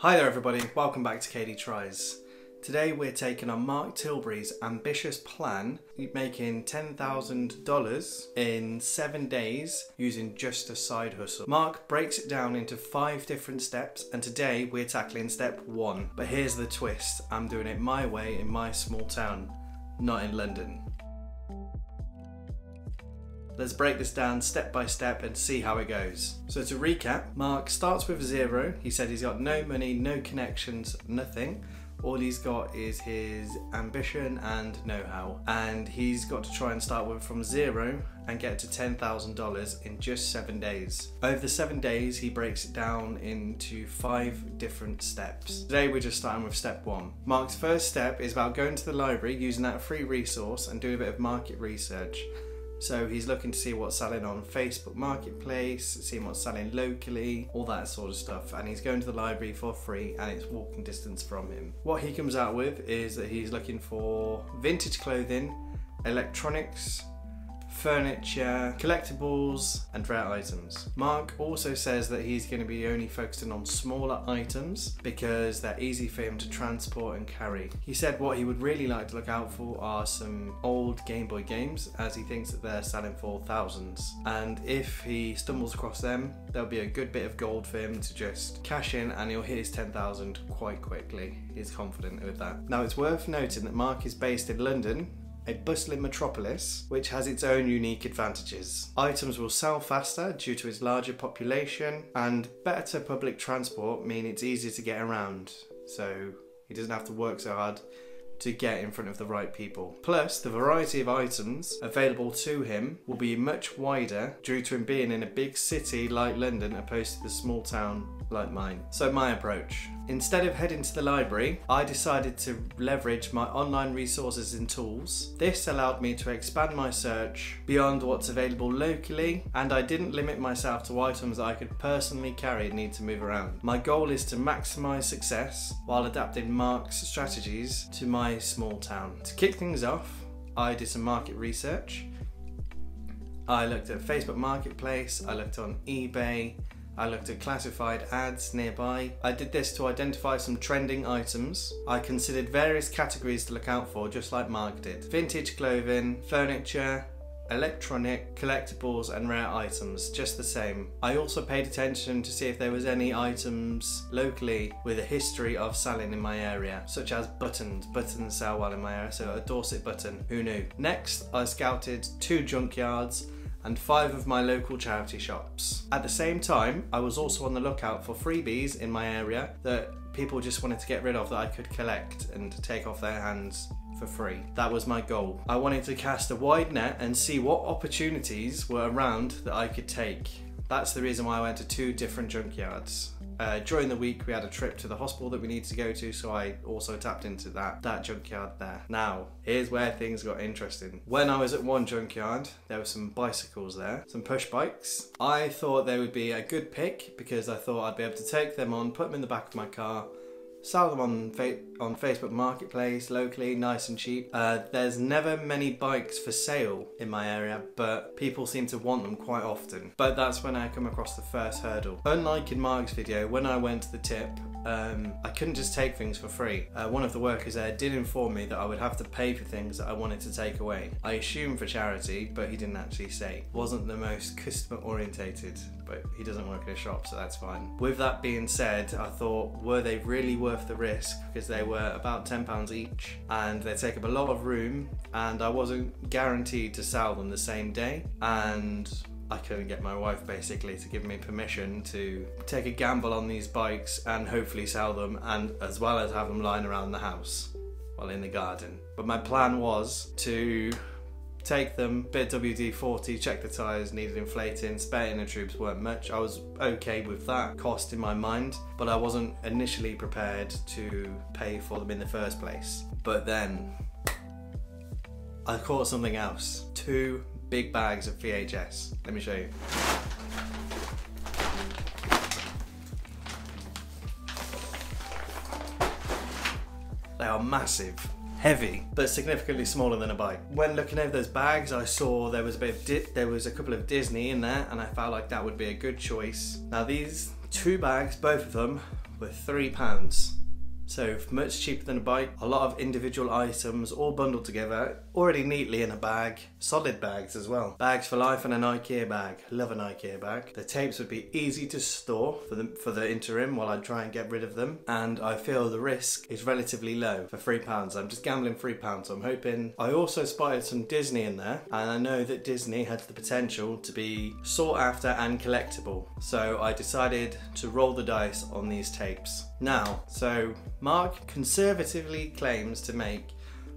Hi there everybody, welcome back to Cadey Tries. Today we're taking on Mark Tilbury's ambitious plan, making $10,000 in 7 days using just a side hustle. Mark breaks it down into 5 different steps and today we're tackling step 1. But here's the twist, I'm doing it my way in my small town, not in London. Let's break this down step by step and see how it goes. So to recap, Mark starts with 0. He said he's got no money, no connections, nothing. All he's got is his ambition and know-how. And he's got to try and start with from 0 and get to $10,000 in just 7 days. Over the 7 days, he breaks it down into 5 different steps. Today we're just starting with step 1. Mark's first step is about going to the library, using that free resource and doing a bit of market research. So he's looking to see what's selling on Facebook Marketplace, seeing what's selling locally, all that sort of stuff. And he's going to the library for free and it's walking distance from him. What he comes out with is that he's looking for vintage clothing, electronics, furniture, collectibles and rare items. Mark also says that he's going to be only focusing on smaller items because they're easy for him to transport and carry. He said what he would really like to look out for are some old Game Boy games, as he thinks that they're selling for thousands, and if he stumbles across them there'll be a good bit of gold for him to just cash in and he'll hit his 10,000 quite quickly. He's confident with that. Now it's worth noting that Mark is based in London, a bustling metropolis which has its own unique advantages. Items will sell faster due to its larger population, and better public transport mean it's easier to get around, so he doesn't have to work so hard to get in front of the right people. Plus, the variety of items available to him will be much wider due to him being in a big city like London opposed to the small town like mine. So my approach. Instead of heading to the library, I decided to leverage my online resources and tools. This allowed me to expand my search beyond what's available locally, and I didn't limit myself to items that I could personally carry and need to move around. My goal is to maximize success while adapting Mark's strategies to my small town. To kick things off, I did some market research. I looked at Facebook Marketplace, I looked on eBay, I looked at classified ads nearby. I did this to identify some trending items. I considered various categories to look out for, just like Mark did. Vintage clothing, furniture, electronic, collectibles and rare items, just the same. I also paid attention to see if there was any items locally with a history of selling in my area, such as buttons. Buttons sell well in my area, so a Dorset button, who knew? Next, I scouted 2 junkyards and 5 of my local charity shops. At the same time, I was also on the lookout for freebies in my area that people just wanted to get rid of that I could collect and take off their hands for free. That was my goal. I wanted to cast a wide net and see what opportunities were around that I could take. That's the reason why I went to 2 different junkyards. During the week we had a trip to the hospital that we needed to go to, so I also tapped into that junkyard there. Now, here's where things got interesting. When I was at one junkyard, there were some bicycles there, some push bikes. I thought they would be a good pick because I thought I'd be able to take them on, put them in the back of my car, sell them on Facebook Marketplace locally, nice and cheap. There's never many bikes for sale in my area, but people seem to want them quite often. But that's when I come across the first hurdle. Unlike in Mark's video, when I went to the tip, I couldn't just take things for free. One of the workers there did inform me that I would have to pay for things that I wanted to take away. I assumed for charity, but he didn't actually say. Wasn't the most customer orientated, but he doesn't work in a shop, so that's fine. With that being said, I thought, were they really worth the risk? Because they were about £10 each and they take up a lot of room, and I wasn't guaranteed to sell them the same day, and I couldn't get my wife basically to give me permission to take a gamble on these bikes and hopefully sell them, and as well as have them lying around the house, well, in the garden. But my plan was to take them, bit of WD-40, check the tyres, needed inflating, spare inner tubes weren't much. I was okay with that cost in my mind, but I wasn't initially prepared to pay for them in the first place. But then I caught something else. 2 big bags of VHS. Let me show you. They are massive, heavy, but significantly smaller than a bike. When looking over those bags, I saw there was a couple of Disney in there, and I felt like that would be a good choice. Now these 2 bags, both of them, were £3. So much cheaper than a bike. A lot of individual items all bundled together, already neatly in a bag. Solid bags as well. Bags for life and an IKEA bag. Love an IKEA bag. The tapes would be easy to store for the interim while I try and get rid of them. And I feel the risk is relatively low for £3. I'm just gambling £3, so I'm hoping. I also spotted some Disney in there, and I know that Disney has the potential to be sought after and collectible. So I decided to roll the dice on these tapes. Now, so Mark conservatively claims to make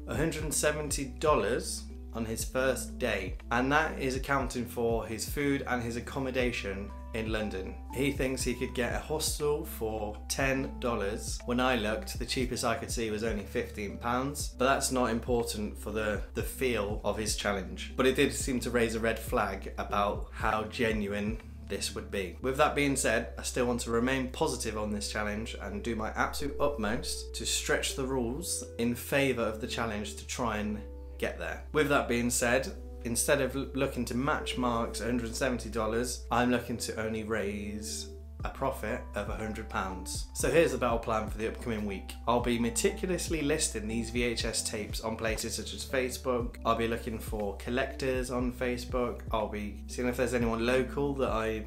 $170 on his first day, and that is accounting for his food and his accommodation in London. He thinks he could get a hostel for $10. When I looked, the cheapest I could see was only £15, but that's not important for the feel of his challenge. But it did seem to raise a red flag about how genuine this would be. With that being said, I still want to remain positive on this challenge and do my absolute utmost to stretch the rules in favour of the challenge to try and get there. With that being said, instead of looking to match Mark's $170, I'm looking to only raise a profit of £100. So here's the battle plan for the upcoming week. I'll be meticulously listing these VHS tapes on places such as Facebook. I'll be looking for collectors on Facebook. I'll be seeing if there's anyone local that I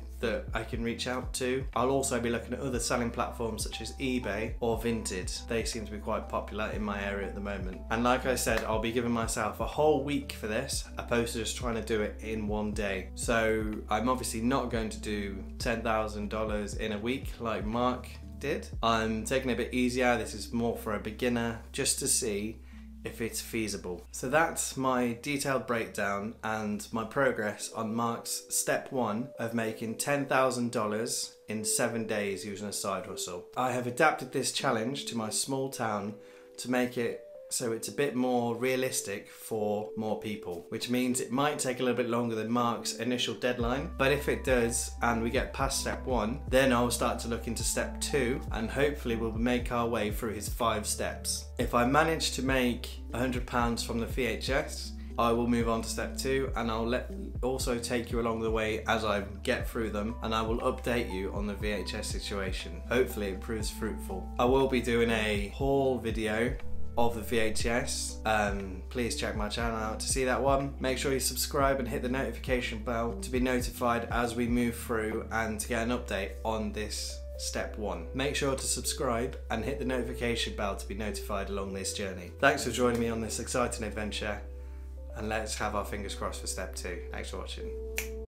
can reach out to. I'll also be looking at other selling platforms such as eBay or Vinted. They seem to be quite popular in my area at the moment. And like I said, I'll be giving myself a whole week for this, opposed to just trying to do it in one day. So I'm obviously not going to do $10,000 in a week like Mark did. I'm taking it a bit easier. This is more for a beginner, just to see if it's feasible. So that's my detailed breakdown and my progress on Mark's step 1 of making $10,000 in 7 days using a side hustle. I have adapted this challenge to my small town to make it so it's a bit more realistic for more people, which means it might take a little bit longer than Mark's initial deadline. But if it does and we get past step 1, then I'll start to look into step 2 and hopefully we'll make our way through his 5 steps. If I manage to make £100 from the VHS, I will move on to step 2, and I'll also take you along the way as I get through them, and I will update you on the VHS situation. Hopefully it proves fruitful. I will be doing a haul video of the VHS. Please check my channel out to see that one. Make sure you subscribe and hit the notification bell to be notified as we move through and to get an update on this step 1. Make sure to subscribe and hit the notification bell to be notified along this journey. Thanks for joining me on this exciting adventure, and let's have our fingers crossed for step 2. Thanks for watching.